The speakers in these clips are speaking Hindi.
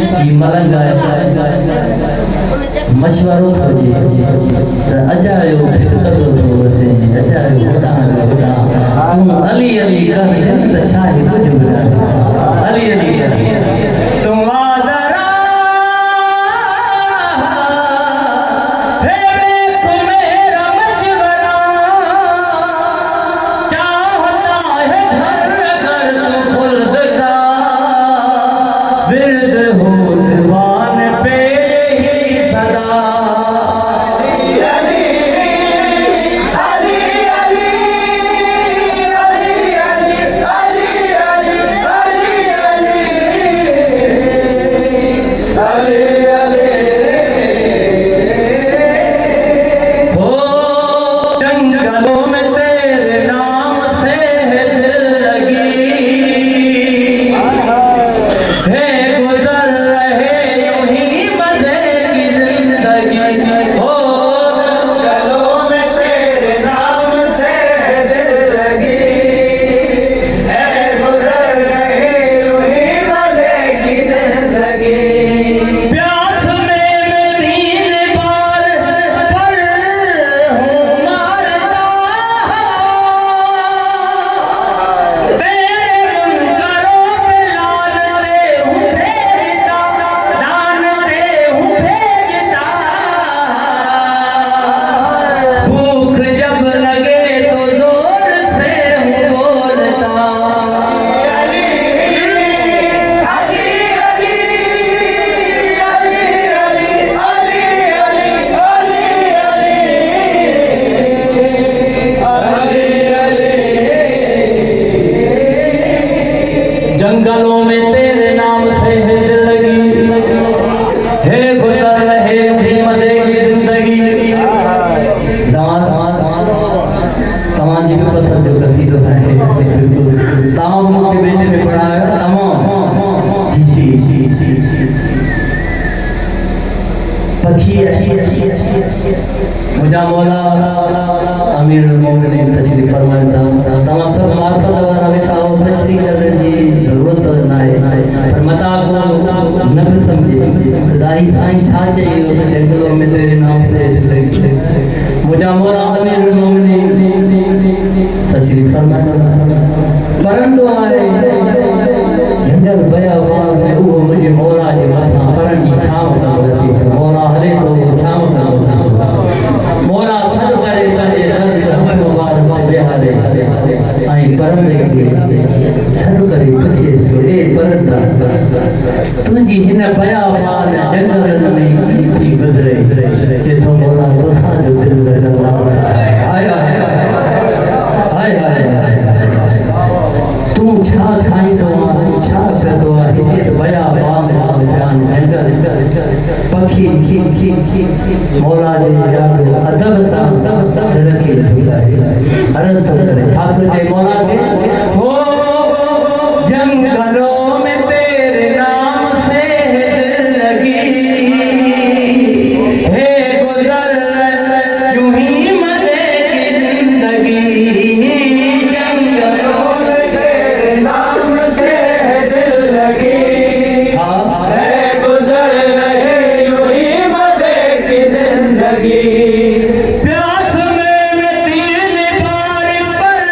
ये मलंग मशवरो खोजे अजायो फिर कदो तो होते हैं अजायो बता तुम अली अली का जन्नत छाए कुछ बुला अली अली तुम आजरा जंगलों में तेरे नाम से है दिल लगी है गुजर रहे भी मदे की जिंदगी तमाम जी को पसंद जो कसीदा है तमाम के बेटे ने पढ़ाया तमाम जी जी जी जी पखी मुझा मौला अमीर मोमिनीन तशरीफ फरमाए तमाम सब मार्फत वाला बैठा हो तशरीफ करने की जरूरत ना है पर मता को न समझे खुदाई साईं छा चाहिए तो जंगलों में तेरे नाम से मुझा मौला अमीर मोमिनीन तशरीफ फरमाए परंतु हमारे जंगल बयाबान में वो मुझे मौला के मथा परन की छांव सा रहती है मौला हरे तो छांव सा मौला सर करे करे दस मुबारक बिहारे आई परंदे के सर करे पछे सोए परंदा तुझी हिन बयाबान जंगल में की थी गुजरे के तो मौला तो साजो दिल लगा आया हाय हाय तू छा खाई तो छा करतो आहे बया बाम जान जंगल पखी मौला जे याद अदब सा सड़के झुका अरज करे था तुझे मौला के हो जंगलों में तेरे नाम से दिल लगी है गुजर यूं ही मजे की जिंदगी प्यास में मैं तीन बार पर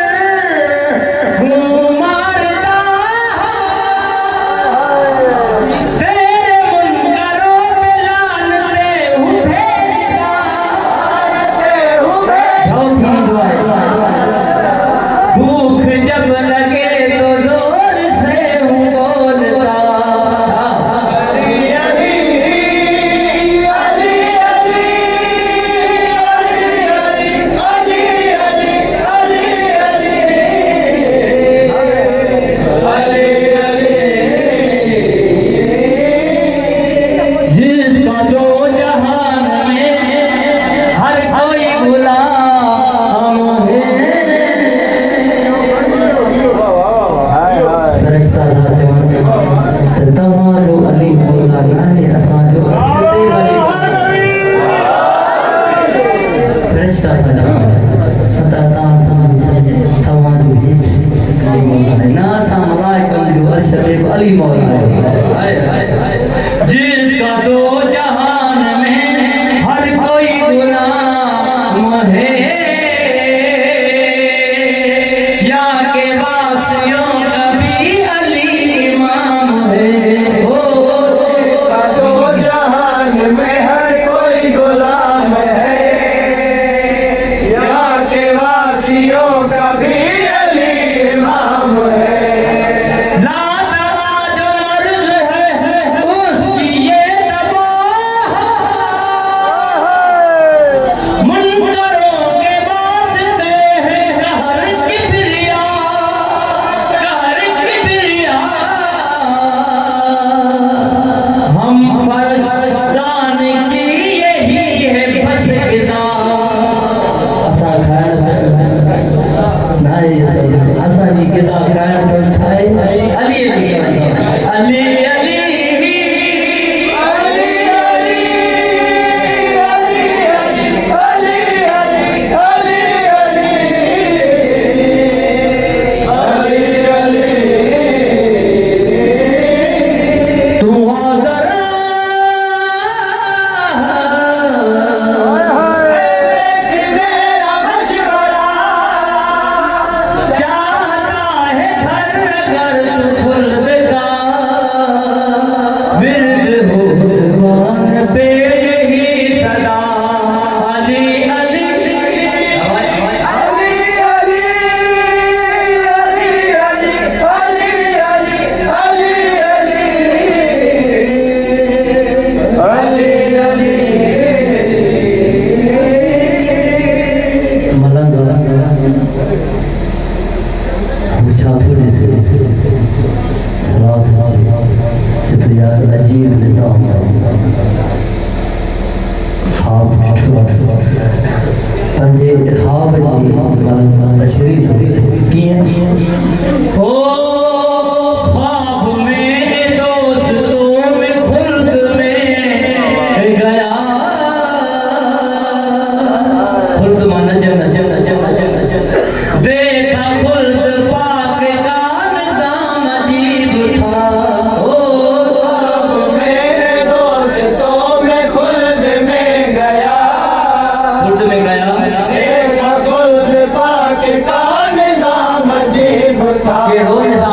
पूछा थोड़े से सलाह कि तो यार अजीब निजाम है ख्वाब पंजे ख्वाब जी मन तशरीह किए ओ ख्वाब में दोस्तों में खुल्द में गया खुल्द माना जन्नत जन्नत जन्नत जन्नत देखा खुल्द पाक का निजाम अजीब था ओ ख्वाब में दोस्तों में खुल्द में गया खुल्द में गया देखा खुल्द पाक का निजाम अजीब था